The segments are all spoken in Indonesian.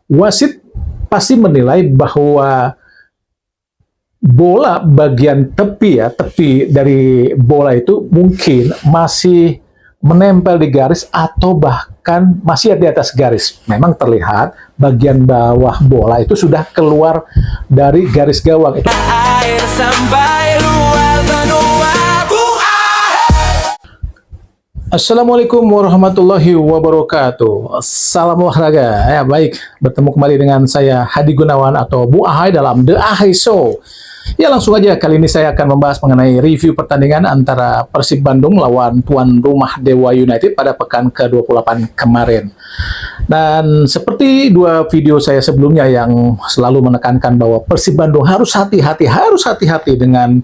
wasit pasti menilai bahwa bola bagian tepi dari bola itu mungkin masih menempel di garis atau bahkan masih di atas garis. Memang terlihat bagian bawah bola itu sudah keluar dari garis gawang. Air sampai luar benua. Assalamualaikum warahmatullahi wabarakatuh. Salam olahraga. Ya, baik, bertemu kembali dengan saya Hadi Gunawan atau Bu Ahai dalam The Ahai Show. Ya, langsung aja kali ini saya akan membahas mengenai review pertandingan antara Persib Bandung lawan tuan rumah Dewa United pada pekan ke-28 kemarin. Dan seperti dua video saya sebelumnya yang selalu menekankan bahwa Persib Bandung harus hati-hati dengan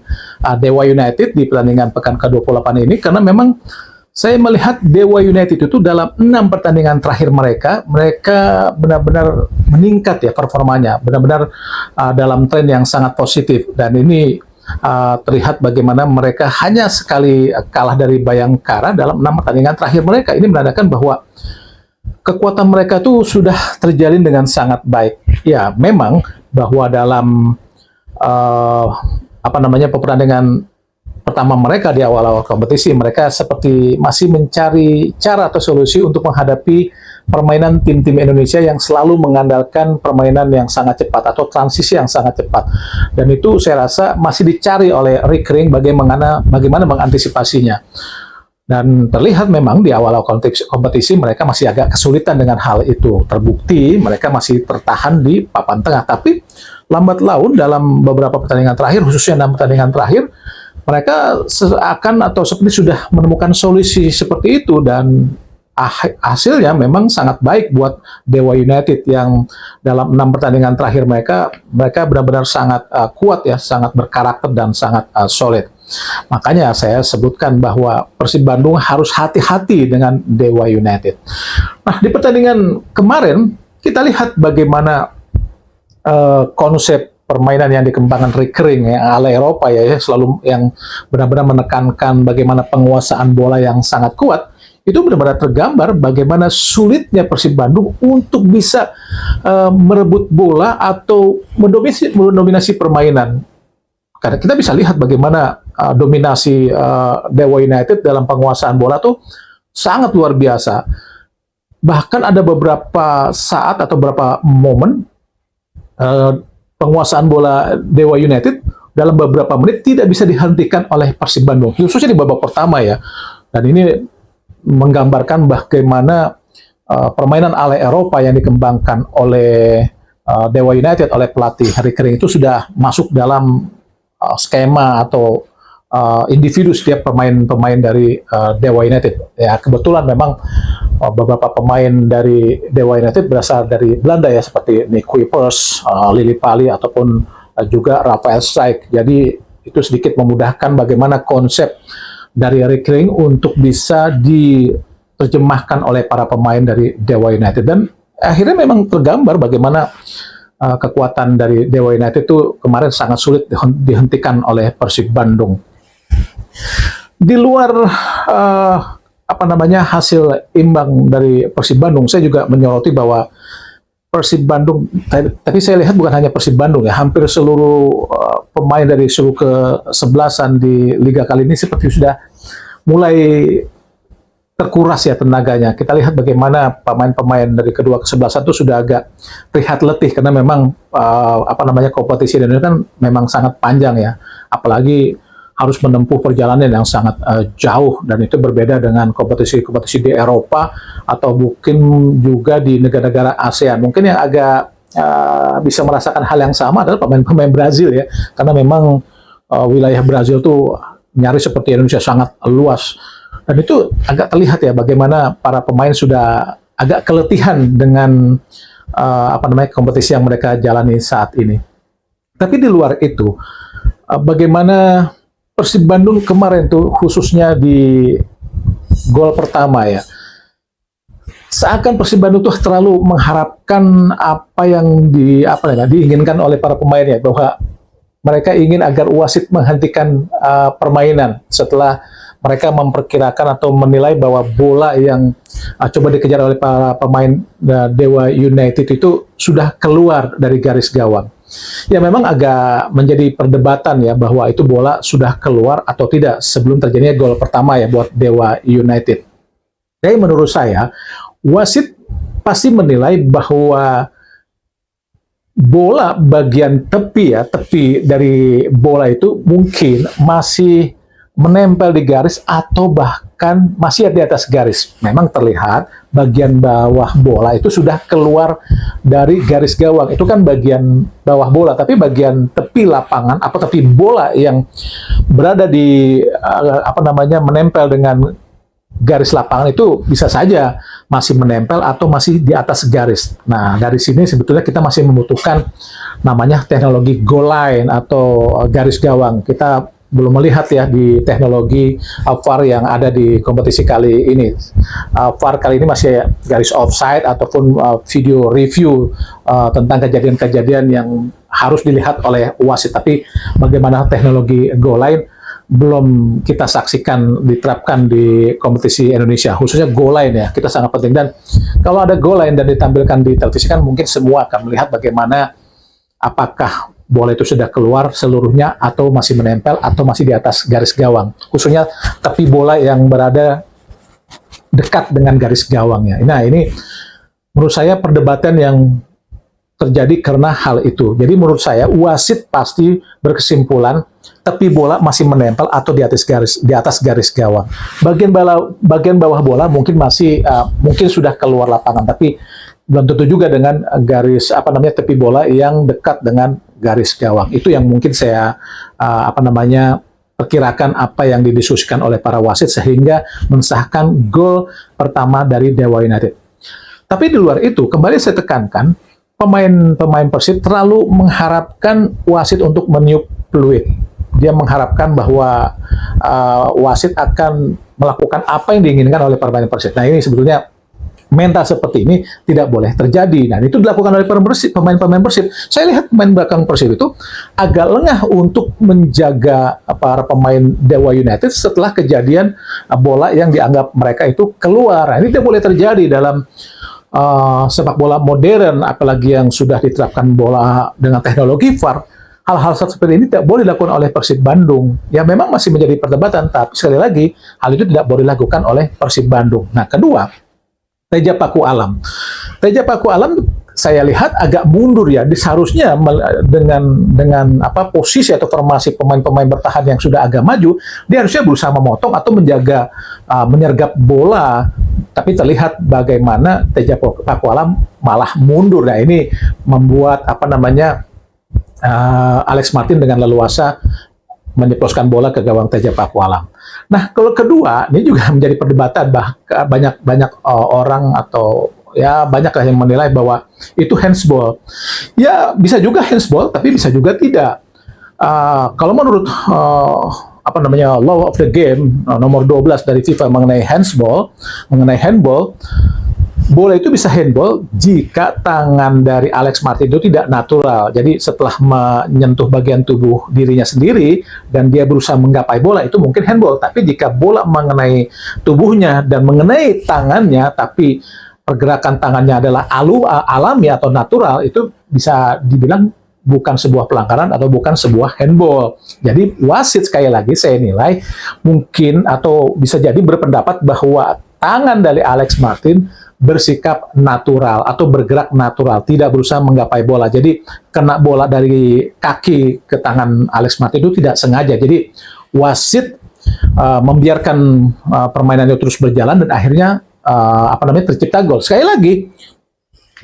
Dewa United di pertandingan pekan ke-28 ini, karena memang saya melihat Dewa United itu dalam 6 pertandingan terakhir mereka benar-benar meningkat ya performanya, benar-benar dalam tren yang sangat positif. Dan ini terlihat bagaimana mereka hanya sekali kalah dari Bayangkara dalam 6 pertandingan terakhir mereka. Ini menandakan bahwa kekuatan mereka itu sudah terjalin dengan sangat baik. Ya, memang bahwa dalam pertandingan pertama mereka di awal-awal kompetisi, mereka seperti masih mencari cara atau solusi untuk menghadapi permainan tim-tim Indonesia yang selalu mengandalkan permainan yang sangat cepat atau transisi yang sangat cepat. Dan itu saya rasa masih dicari oleh Rick Ring bagaimana mengantisipasinya. Dan terlihat memang di awal-awal kompetisi mereka masih agak kesulitan dengan hal itu. Terbukti mereka masih tertahan di papan tengah. Tapi lambat laun dalam beberapa pertandingan terakhir, khususnya 6 pertandingan terakhir, mereka seperti sudah menemukan solusi seperti itu, dan hasilnya memang sangat baik buat Dewa United yang dalam 6 pertandingan terakhir mereka benar-benar sangat kuat ya, sangat berkarakter dan sangat solid. Makanya saya sebutkan bahwa Persib Bandung harus hati-hati dengan Dewa United. Nah, di pertandingan kemarin kita lihat bagaimana konsep permainan yang dikembangkan Rick Ring ya, ala Eropa ya, selalu yang benar-benar menekankan bagaimana penguasaan bola yang sangat kuat. Itu benar-benar tergambar bagaimana sulitnya Persib Bandung untuk bisa merebut bola atau mendominasi permainan. Karena kita bisa lihat bagaimana dominasi Dewa United dalam penguasaan bola tuh sangat luar biasa. Bahkan ada beberapa saat atau beberapa momen penguasaan bola Dewa United dalam beberapa menit tidak bisa dihentikan oleh Persib Bandung, khususnya di babak pertama ya. Dan ini menggambarkan bagaimana permainan ala Eropa yang dikembangkan oleh Dewa United oleh pelatih Rick Ring itu sudah masuk dalam skema atau individu setiap pemain dari Dewa United. Ya, kebetulan memang beberapa pemain dari Dewa United berasal dari Belanda ya, seperti Nick Kuipers, Lili Pali, ataupun juga Rafael Struijk. Jadi itu sedikit memudahkan bagaimana konsep dari Rick Ring untuk bisa diterjemahkan oleh para pemain dari Dewa United. Dan akhirnya memang tergambar bagaimana kekuatan dari Dewa United itu kemarin sangat sulit dihentikan oleh Persib Bandung. Di luar hasil imbang dari Persib Bandung, saya juga menyoroti bahwa Persib Bandung, tapi saya lihat bukan hanya Persib Bandung ya, hampir seluruh pemain dari seluruh ke-11an di liga kali ini seperti sudah mulai terkuras ya tenaganya. Kita lihat bagaimana pemain-pemain dari kedua ke-11an itu sudah agak terlihat letih, karena memang kompetisi Indonesia kan memang sangat panjang ya, apalagi harus menempuh perjalanan yang sangat jauh, dan itu berbeda dengan kompetisi-kompetisi di Eropa atau mungkin juga di negara-negara ASEAN. Mungkin yang agak bisa merasakan hal yang sama adalah pemain-pemain Brazil ya, karena memang wilayah Brazil tuh nyaris seperti Indonesia, sangat luas, dan itu agak terlihat ya bagaimana para pemain sudah agak keletihan dengan kompetisi yang mereka jalani saat ini. Tapi di luar itu, bagaimana Persib Bandung kemarin tuh, khususnya di gol pertama ya, seakan Persib Bandung tuh terlalu mengharapkan apa yang diinginkan oleh para pemainnya, bahwa mereka ingin agar wasit menghentikan permainan setelah mereka memperkirakan atau menilai bahwa bola yang coba dikejar oleh para pemain Dewa United itu sudah keluar dari garis gawang. Ya memang agak menjadi perdebatan ya bahwa itu bola sudah keluar atau tidak sebelum terjadinya gol pertama ya buat Dewa United. Jadi menurut saya wasit pasti menilai bahwa bola bagian tepi dari bola itu mungkin masih menempel di garis atau bahkan masih di atas garis. Memang terlihat bagian bawah bola itu sudah keluar dari garis gawang. Itu kan bagian bawah bola, tapi bagian tepi lapangan atau tepi bola yang berada di menempel dengan garis lapangan itu bisa saja masih menempel atau masih di atas garis. Nah, dari sini sebetulnya kita masih membutuhkan namanya teknologi goal line atau garis gawang. Kita belum melihat ya di teknologi VAR yang ada di kompetisi kali ini. VAR kali ini masih garis offside ataupun video review tentang kejadian-kejadian yang harus dilihat oleh wasit. Tapi bagaimana teknologi goal line belum kita saksikan diterapkan di kompetisi Indonesia, khususnya goal line ya, kita sangat penting. Dan kalau ada goal line dan ditampilkan di televisi kan mungkin semua akan melihat bagaimana apakah bola itu sudah keluar seluruhnya atau masih menempel atau masih di atas garis gawang, khususnya tepi bola yang berada dekat dengan garis gawangnya. Nah ini menurut saya perdebatan yang terjadi karena hal itu. Jadi menurut saya wasit pasti berkesimpulan tepi bola masih menempel atau di atas garis gawang. Bagian bawah bola mungkin masih mungkin sudah keluar lapangan, tapi belum tentu juga dengan garis tepi bola yang dekat dengan garis gawang. Itu yang mungkin saya perkirakan apa yang didiskusikan oleh para wasit sehingga mensahkan gol pertama dari Dewa United. Tapi di luar itu, kembali saya tekankan, pemain Persib terlalu mengharapkan wasit untuk meniup peluit. Dia mengharapkan bahwa wasit akan melakukan apa yang diinginkan oleh pemain Persib. Nah ini sebetulnya mental seperti ini tidak boleh terjadi. Nah itu dilakukan oleh pemain-pemain Persib. Saya lihat pemain belakang Persib itu agak lengah untuk menjaga para pemain Dewa United setelah kejadian bola yang dianggap mereka itu keluar. Nah, ini tidak boleh terjadi dalam sepak bola modern, apalagi yang sudah diterapkan bola dengan teknologi VAR. Hal-hal seperti ini tidak boleh dilakukan oleh Persib Bandung. Ya memang masih menjadi perdebatan, tapi sekali lagi hal itu tidak boleh dilakukan oleh Persib Bandung. Nah kedua, Teja Paku Alam. Teja Paku Alam saya lihat agak mundur ya. Seharusnya dengan posisi atau formasi pemain-pemain bertahan yang sudah agak maju, dia harusnya berusaha memotong atau menjaga menyergap bola. Tapi terlihat bagaimana Teja Paku Alam malah mundur. Nah ini membuat Alex Martin dengan leluasa menyeploskan bola ke gawang Teja Paku Alam. Nah, kalau kedua, ini juga menjadi perdebatan, banyak orang atau ya banyak yang menilai bahwa itu handsball. Ya, bisa juga handsball, tapi bisa juga tidak. Kalau menurut law of the game nomor 12 dari FIFA mengenai handball, bola itu bisa handball jika tangan dari Alex Martin itu tidak natural. Jadi setelah menyentuh bagian tubuh dirinya sendiri dan dia berusaha menggapai bola, itu mungkin handball. Tapi jika bola mengenai tubuhnya dan mengenai tangannya, tapi pergerakan tangannya adalah alami atau natural, itu bisa dibilang bukan sebuah pelanggaran atau bukan sebuah handball. Jadi wasit sekali lagi saya nilai mungkin atau bisa jadi berpendapat bahwa tangan dari Alex Martin bersikap natural atau bergerak natural, tidak berusaha menggapai bola. Jadi kena bola dari kaki ke tangan Alex Martin itu tidak sengaja. Jadi wasit membiarkan permainan itu terus berjalan dan akhirnya tercipta gol. Sekali lagi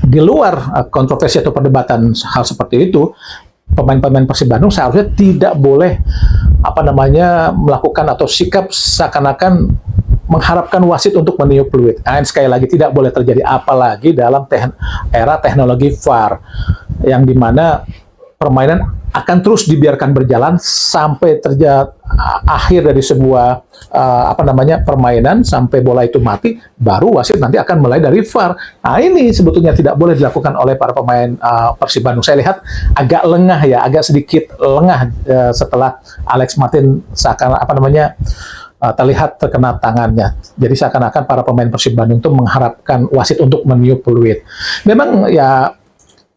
di luar kontroversi atau perdebatan hal seperti itu, pemain-pemain Persib Bandung seharusnya tidak boleh melakukan atau sikap seakan-akan mengharapkan wasit untuk meniup peluit. Dan sekali lagi tidak boleh terjadi, apalagi dalam era teknologi VAR yang dimana permainan akan terus dibiarkan berjalan sampai terjadi akhir dari sebuah permainan sampai bola itu mati, baru wasit nanti akan mulai dari VAR. Nah ini sebetulnya tidak boleh dilakukan oleh para pemain Persib Bandung. Saya lihat agak lengah ya, agak sedikit lengah setelah Alex Martin seakan terlihat terkena tangannya. Jadi seakan-akan para pemain Persib Bandung itu mengharapkan wasit untuk meniup peluit. Memang ya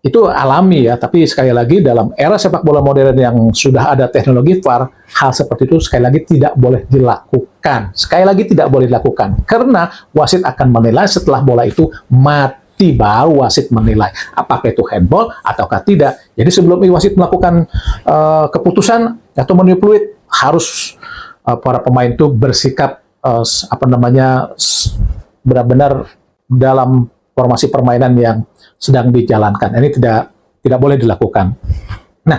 itu alami ya, tapi sekali lagi dalam era sepak bola modern yang sudah ada teknologi VAR, hal seperti itu sekali lagi tidak boleh dilakukan. Sekali lagi tidak boleh dilakukan, karena wasit akan menilai setelah bola itu mati, baru wasit menilai apakah itu handball ataukah tidak. Jadi sebelum wasit melakukan keputusan atau meniup peluit, harus para pemain itu bersikap benar-benar dalam formasi permainan yang sedang dijalankan. Ini tidak boleh dilakukan. Nah,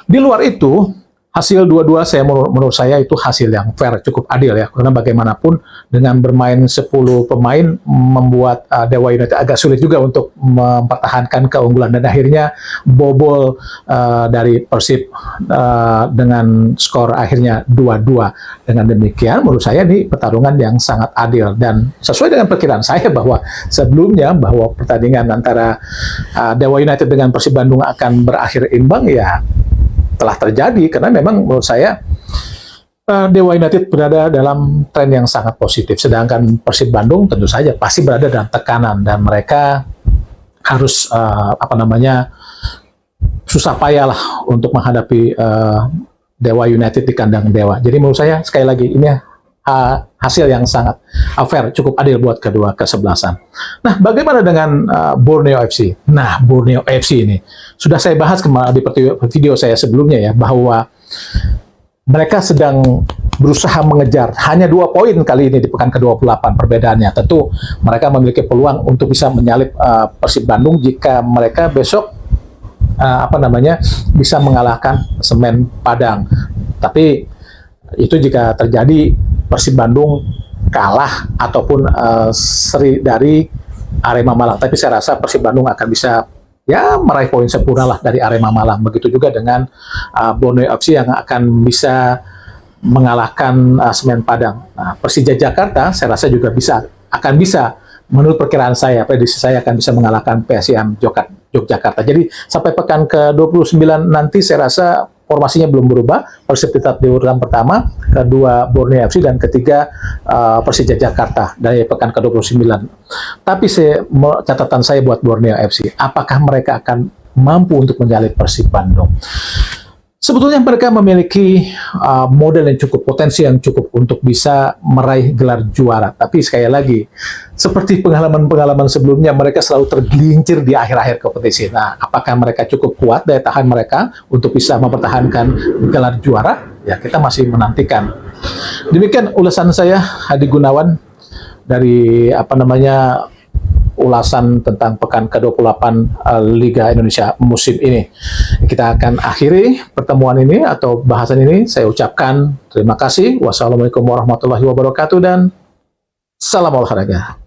di luar itu, hasil 2-2 menurut saya itu hasil yang fair, cukup adil ya. Karena bagaimanapun dengan bermain 10 pemain membuat Dewa United agak sulit juga untuk mempertahankan keunggulan, dan akhirnya bobol dari Persib dengan skor akhirnya 2-2. Dengan demikian menurut saya ini pertarungan yang sangat adil, dan sesuai dengan perkiraan saya bahwa sebelumnya bahwa pertandingan antara Dewa United dengan Persib Bandung akan berakhir imbang, ya telah terjadi, karena memang menurut saya Dewa United berada dalam tren yang sangat positif, sedangkan Persib Bandung tentu saja pasti berada dalam tekanan, dan mereka harus susah payah lah untuk menghadapi Dewa United di kandang Dewa. Jadi menurut saya sekali lagi ini hasil yang sangat fair, cukup adil buat kedua kesebelasan. Nah, bagaimana dengan Borneo FC? Nah, Borneo FC ini sudah saya bahas di video saya sebelumnya ya, bahwa mereka sedang berusaha mengejar hanya 2 poin kali ini di pekan ke-28. Perbedaannya tentu mereka memiliki peluang untuk bisa menyalip Persib Bandung jika mereka besok bisa mengalahkan Semen Padang. Tapi itu jika terjadi Persib Bandung kalah ataupun seri dari Arema Malang. Tapi saya rasa Persib Bandung akan bisa ya meraih poin sempurna lah dari Arema Malang. Begitu juga dengan Borneo FC yang akan bisa mengalahkan Semen Padang. Nah, Persija Jakarta saya rasa juga akan bisa, menurut perkiraan saya, prediksi saya akan bisa mengalahkan PSIM Yogyakarta. Jadi sampai pekan ke-29 nanti saya rasa formasinya belum berubah. Persib tetap di urutan pertama, kedua Borneo FC, dan ketiga Persija Jakarta dari pekan ke-29. Tapi catatan saya buat Borneo FC, apakah mereka akan mampu untuk menyalip Persib Bandung? Sebetulnya mereka memiliki model yang cukup, potensi yang cukup untuk bisa meraih gelar juara. Tapi sekali lagi, seperti pengalaman-pengalaman sebelumnya, mereka selalu tergelincir di akhir-akhir kompetisi. Nah, apakah mereka cukup kuat daya tahan mereka untuk bisa mempertahankan gelar juara? Ya, kita masih menantikan. Demikian ulasan saya, Hadi Gunawan, dari ulasan tentang pekan ke-28 Liga Indonesia musim ini. Kita akan akhiri pertemuan ini atau bahasan ini. Saya ucapkan terima kasih. Wassalamualaikum warahmatullahi wabarakatuh, dan salam olahraga.